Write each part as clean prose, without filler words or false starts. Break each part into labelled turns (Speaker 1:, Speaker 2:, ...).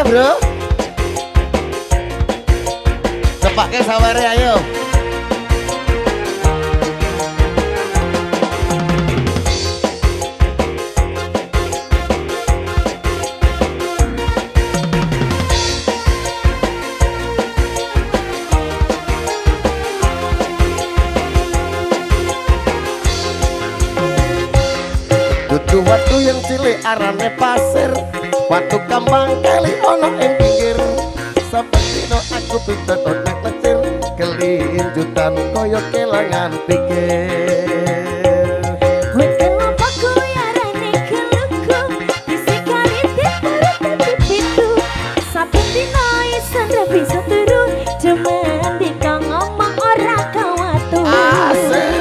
Speaker 1: bro. Cepake saware ayo. Dudu watu yang cilik arane pasir, watu kambang kali ono ing pinggir. Saben dina aku pitaton nek lecir, kelinjutan koyo kelangan pikir.
Speaker 2: Wit kelapa kuwi arane keluku, disikali diperut pitu. Saben dina isan ra bisa turu, cuman dikang ngomong ora kawatu.
Speaker 1: Asik.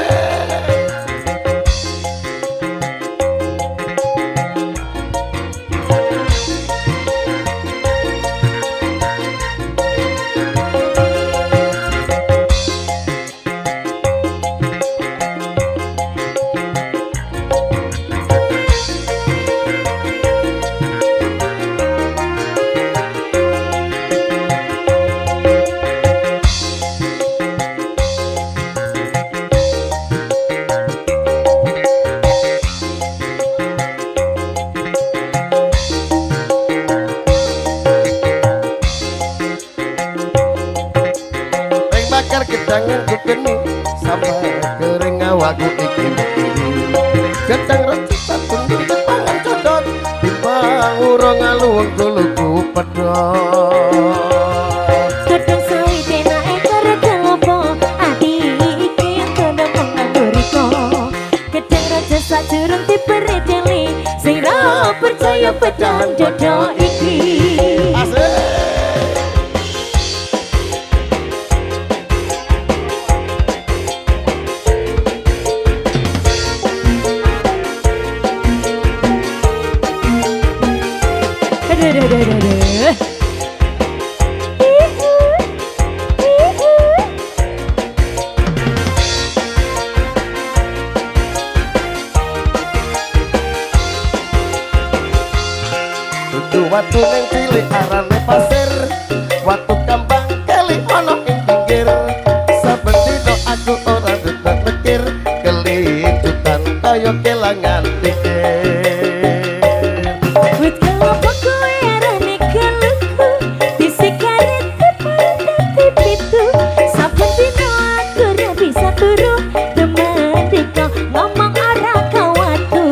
Speaker 1: Bakar kedangan kukeni sampai kering awakku iki gedang recitan tunggu pangan codot timbang urung aluwung kuluku pedot
Speaker 2: Gedang sawi penake karo kelapa, ati iki yang kono menganduriko. Gedang raja sajurung diperedeli, sing ra percaya pecahan jodoh iki.
Speaker 1: asik. Dudu watu ning cilik arane pasir, watu kambang kali ono ing pinggir. Saben dina aku ora dudak mikir, kelinjutan kaya kelangan pikir.
Speaker 2: Wit kelapa kuwi arane keluku, disikali diperut pitu. Saben dina aku ra bisa turu, demen dikang ngomong ora kawatu.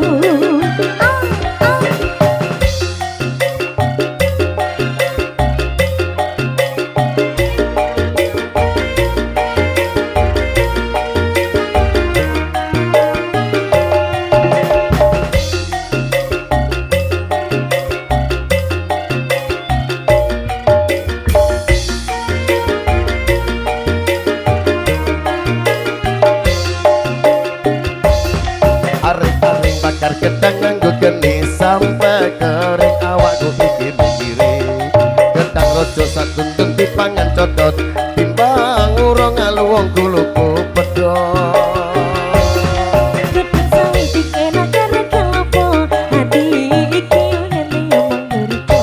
Speaker 1: Aring-aring bakar gedang nganggo geni sampai kering awakku iki mikire gedang rojo satundung dipangan codot timbang urung aluwung kuluku pedot
Speaker 2: Gedang sawi dikenak karo kelapa, ati iki ngene yang mengguriko.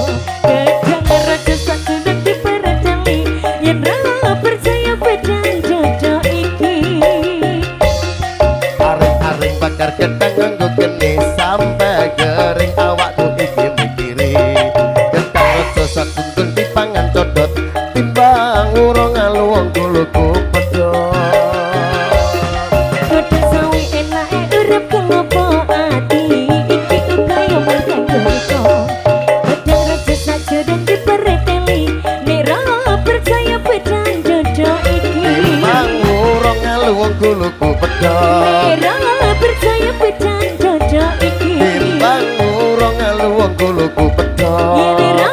Speaker 2: Gedang raja satundung diperedeli, yen ra percaya pecahan jodoh iki.
Speaker 1: Aring-aring bakar gedang nganggo geni sampai kering awakku iki mikire gedang rojo satundung dipangan codot timbang urung aluwung kuluku pedot
Speaker 2: Gedang sawi enake urip kelapa, ati iki uga yang mengguriko. Gedang raja sajurung diperedeli, nek ra percaya pecahan jodoh iki.
Speaker 1: timbang urung aluwung kuluku pedot
Speaker 2: Ora percaya pecahan jodoh iki.
Speaker 1: timbang urung aluwung kuluku pedot
Speaker 2: Yen ora